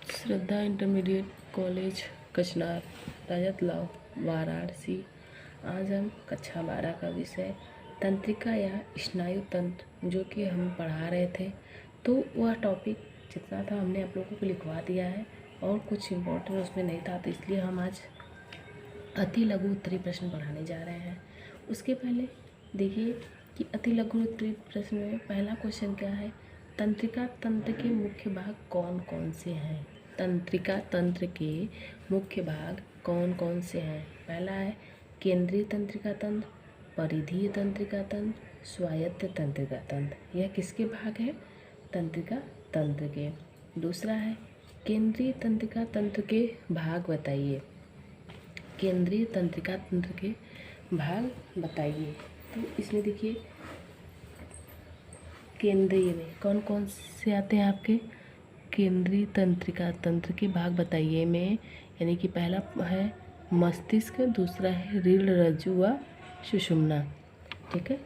श्रद्धा intermediate college कचनार, रजतलाव, वाराणसी। आज हम कक्षा 12 का विषय तंत्रिका या स्नायु तंत्र जो कि हम पढ़ा रहे थे, तो वह टॉपिक जितना था हमने आप लोगों को लिखवा दिया है और कुछ इम्पोर्टेंट उसमें नहीं था, तो इसलिए हम आज अति लघु उत्तरीय प्रश्न पढ़ाने जा रहे हैं। उसके पहले देखिए कि अति लघु उत्तरीय प्रश्न में पहला क्वेश्चन क्या है, तंत्रिका तंत्र के मुख्य भाग कौन कौन से हैं। तंत्रिका तंत्र के मुख्य भाग कौन कौन से हैं। पहला है केंद्रीय तंत्रिका तंत्र, परिधीय तंत्रिका तंत्र, स्वायत्त तंत्रिका तंत्र। यह किसके भाग है, तंत्रिका तंत्र के। दूसरा है केंद्रीय तंत्रिका तंत्र के भाग बताइए। केंद्रीय तंत्रिका तंत्र के भाग बताइए। तो इसमें देखिए केंद्रीय में कौन कौन से आते हैं आपके, केंद्रीय तंत्रिका तंत्र के भाग बताइए में, यानी कि पहला है मस्तिष्क, दूसरा है रीढ़, रज्जु व सुषुम्ना। ठीक है।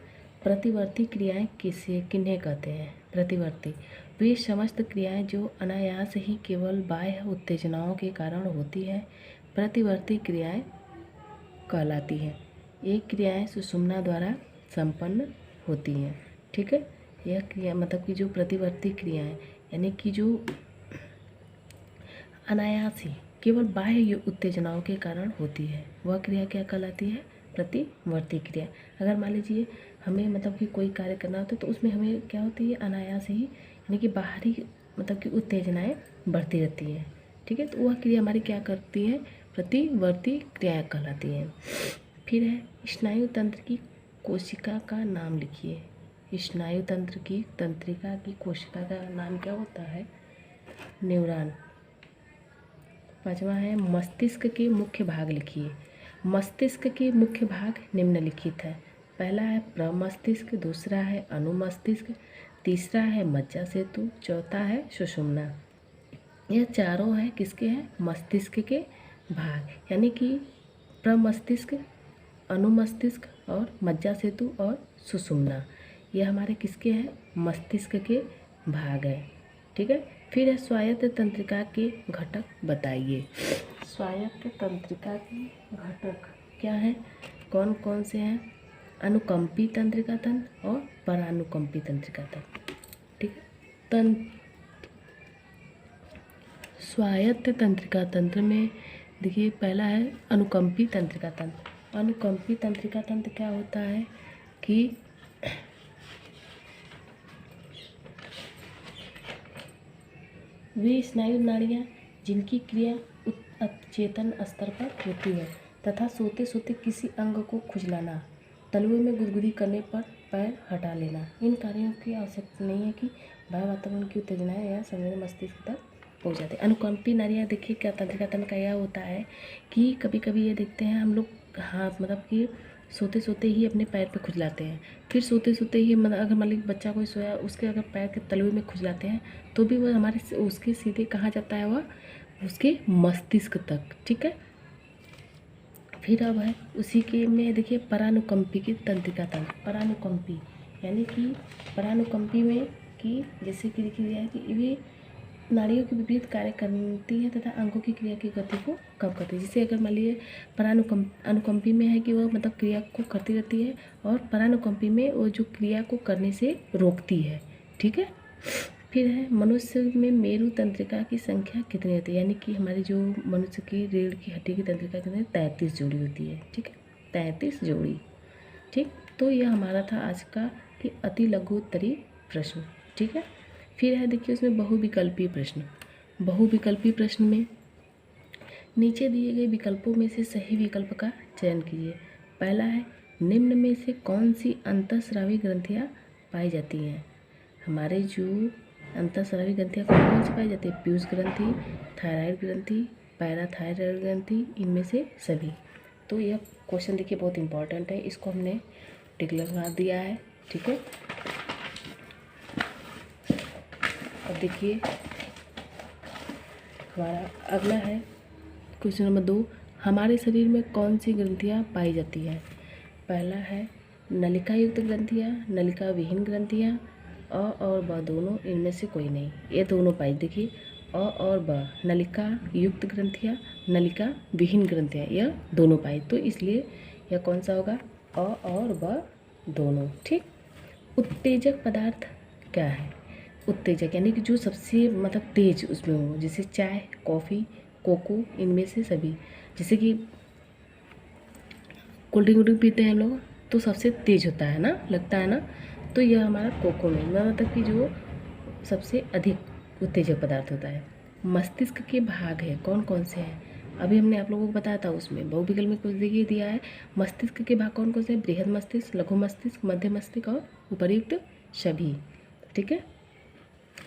प्रतिवर्ती क्रियाएं किन्हें कहते हैं। प्रतिवर्ती वे समस्त क्रियाएं जो अनायास ही केवल बाह्य उत्तेजनाओं के कारण होती है, प्रतिवर्ती क्रियाएं कहलाती हैं। ये क्रियाएं सुषुम्ना द्वारा संपन्न होती हैं। ठीक है। यह क्रिया मतलब कि जो प्रतिवर्ती क्रियाएं यानी कि जो अनायास ही केवल बाह्य उत्तेजनाओं के कारण होती है, वह क्रिया क्या कहलाती है, प्रतिवर्ती क्रिया। अगर मान लीजिए हमें मतलब कि कोई कार्य करना होता है तो उसमें हमें क्या होती है, अनायास ही यानी कि बाहरी मतलब कि उत्तेजनाएं बढ़ती रहती हैं। ठीक है। तो वह क्रिया हमारी क्या करती है, प्रतिवर्ती क्रिया कहलाती है। फिर है स्नायु तंत्र की कोशिका का नाम लिखिए। स्नायु तंत्र की तंत्रिका की कोशिका का नाम क्या होता है, न्यूरॉन। पांचवा है मस्तिष्क के मुख्य भाग लिखिए। मस्तिष्क के मुख्य भाग निम्नलिखित है। पहला है प्रमस्तिष्क, दूसरा है अनुमस्तिष्क, तीसरा है मज्जा सेतु, चौथा है सुषुम्ना। यह चारों हैं किसके हैं, मस्तिष्क के भाग, यानी कि प्रमस्तिष्क, अनुमस्तिष्क और मज्जा सेतु और सुषुम्ना। यह हमारे किसके हैं, मस्तिष्क के भाग हैं। ठीक है। फिर है स्वायत्त तंत्रिका के घटक बताइए। स्वायत्त तंत्रिका के घटक क्या हैं, कौन कौन से हैं, अनुकंपी तंत्रिका तंत्र और परानुकंपी तंत्रिका तंत्र। ठीक है। स्वायत्त तंत्रिका तंत्र में देखिए पहला है अनुकंपी तंत्रिका तंत्र। अनुकंपी तंत्रिका तंत्र क्या होता है कि वे स्नायु नाड़ियाँ जिनकी क्रिया अचेतन स्तर पर होती है तथा सोते सोते किसी अंग को खुजलाना, तलवे में गुदगुदी करने पर पैर हटा लेना, इन कार्यों की आवश्यकता नहीं है कि बाह्य वातावरण की उत्तेजनाएं या संवेदन मस्तिष्क तक पहुँच जाते हैं। अनुकंपी नाड़ियाँ देखिए क्या तंत्रिका तंत्र का यह होता है कि कभी कभी ये देखते हैं हम लोग, हाँ मतलब कि सोते सोते ही अपने पैर पे खुजलाते हैं, फिर सोते सोते ही मतलब अगर मान लीजिए बच्चा कोई सोया उसके अगर पैर के तलवे में खुजलाते हैं तो भी वह हमारे उसके सीधे कहाँ जाता है, वह उसके मस्तिष्क तक। ठीक है। फिर अब है उसी के में देखिए परानुकंपी की तंत्रिका तंत्र। परानुकंपी यानी कि परानुकंपी में कि जैसे कि देखिए है कि वे नाड़ियों के विपरीत कार्य करती है तथा अंगों की क्रिया की गति को कम करती है। जिसे अगर मान लीजिए अनुकंपी में है कि वह मतलब क्रिया को करती रहती है और परानुकंपी में वो जो क्रिया को करने से रोकती है। ठीक है। फिर है मनुष्य में मेरु तंत्रिका की संख्या कितनी होती है, यानी कि हमारी जो मनुष्य की रीढ़ की हड्डी की तंत्रिका कितनी, 33 जोड़ी होती है। ठीक है, 33 जोड़ी। ठीक। तो यह हमारा था आज का कि अति लघु उत्तरीय प्रश्न। ठीक है। फिर है देखिए उसमें बहुविकल्पीय प्रश्न। बहुविकल्पीय प्रश्न में नीचे दिए गए विकल्पों में से सही विकल्प का चयन कीजिए। पहला है निम्न में से कौन सी अंतःस्रावी ग्रंथियाँ पाई जाती हैं। हमारे जो अंतःस्रावी ग्रंथियाँ कौन कौन सी पाई जाती है, पीयूष ग्रंथि, थायराइड ग्रंथि, पैराथायराइड ग्रंथि, इनमें से सभी। तो यह क्वेश्चन देखिए बहुत इंपॉर्टेंट है, इसको हमने टिक लगा दिया है। ठीक है। अब देखिए हमारा अगला है क्वेश्चन नंबर 2, हमारे शरीर में कौन सी ग्रंथियाँ पाई जाती हैं। पहला है नलिका युक्त ग्रंथियाँ, नलिका विहीन ग्रंथियाँ, अ और ब दोनों, इनमें से कोई नहीं। ये दोनों पाई देखिए, अ और ब नलिका युक्त ग्रंथियाँ, नलिका विहीन ग्रंथियाँ, यह दोनों पाई। तो इसलिए यह कौन सा होगा, अ और ब दोनों। ठीक। उत्तेजक पदार्थ क्या है? उत्तेजक यानी कि जो सबसे मतलब तेज उसमें हो, जैसे चाय, कॉफ़ी, कोको, इनमें से सभी। जैसे कि कोल्ड ड्रिंक पीते हैं हम लोग तो सबसे तेज होता है ना, लगता है ना, तो यह हमारा कोको में मतलब कि जो सबसे अधिक उत्तेजक पदार्थ होता है। मस्तिष्क के भाग है, कौन कौन से हैं? अभी हमने आप लोगों को बताया था, उसमें बहुविकल्प में कुछ देखिए दिया है। मस्तिष्क के भाग कौन कौन से हैं? बृहद मस्तिष्क, लघु मस्तिष्क, मध्य मस्तिष्क और उपर्युक्त सभी। ठीक है।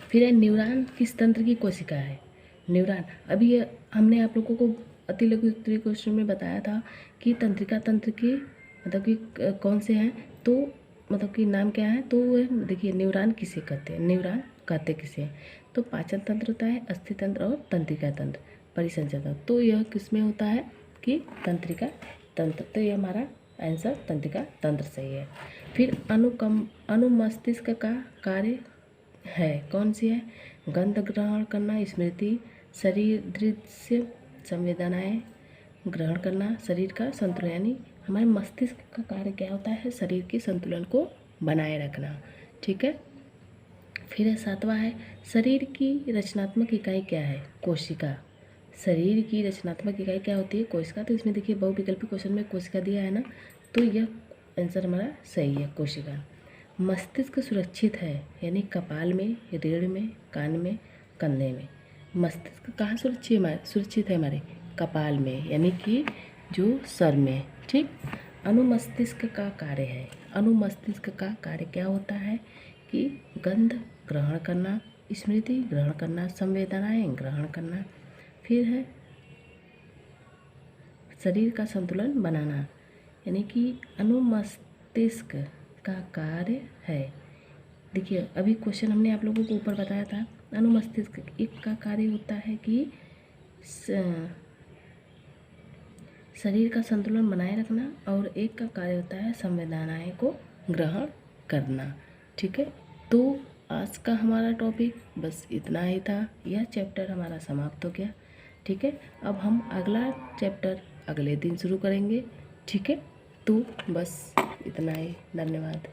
फिर है न्यूरॉन किस तंत्र की कोशिका है? न्यूरॉन, अभी ये हमने आप लोगों को अति लघु उत्तरीय क्वेश्चन में बताया था कि तंत्रिका तंत्र के मतलब कि कौन से हैं, तो मतलब कि नाम क्या है, तो देखिए न्यूरॉन किसे कहते हैं, न्यूरॉन कहते किसे हैं? तो पाचन तंत्र होता है, अस्थि तंत्र और तंत्रिका तंत्र, परिसंचय तंत्र। तो यह किस में होता है कि तंत्रिका तंत्र। तो ये हमारा आंसर तंत्रिका तंत्र सही है। फिर अनुमस्तिष्क का कार्य है, कौन सी है? गंध ग्रहण करना, स्मृति, शरीर दृश्य, संवेदनाएं ग्रहण करना, शरीर का संतुलन। यानी हमारे मस्तिष्क का कार्य क्या होता है? शरीर के संतुलन को बनाए रखना। ठीक है। फिर है सातवां है, शरीर की रचनात्मक इकाई क्या है? कोशिका। शरीर की रचनात्मक इकाई क्या होती है? कोशिका। तो इसमें देखिए बहुविकल्पी क्वेश्चन में कोशिका दिया है ना, तो यह आंसर हमारा सही है, कोशिका। मस्तिष्क सुरक्षित है, यानी कपाल में, रीढ़ में, कान में, कंधे में। मस्तिष्क कहाँ सुरक्षित है हमारे? कपाल में, यानी कि जो सर में। ठीक। अनुमस्तिष्क का कार्य है, अनुमस्तिष्क का कार्य क्या होता है कि गंध ग्रहण करना, स्मृति ग्रहण करना, संवेदनाएं ग्रहण करना। फिर है शरीर का संतुलन बनाना, यानी कि अनुमस्तिष्क का कार्य है। देखिए अभी क्वेश्चन हमने आप लोगों को ऊपर बताया था, अनुमस्तिष्क एक का कार्य होता है कि शरीर का संतुलन बनाए रखना, और एक का कार्य होता है संवेदनाएं को ग्रहण करना। ठीक है। तो आज का हमारा टॉपिक बस इतना ही था, यह चैप्टर हमारा समाप्त हो गया। ठीक है। अब हम अगला चैप्टर अगले दिन शुरू करेंगे। ठीक है। तो बस इतना ही, धन्यवाद।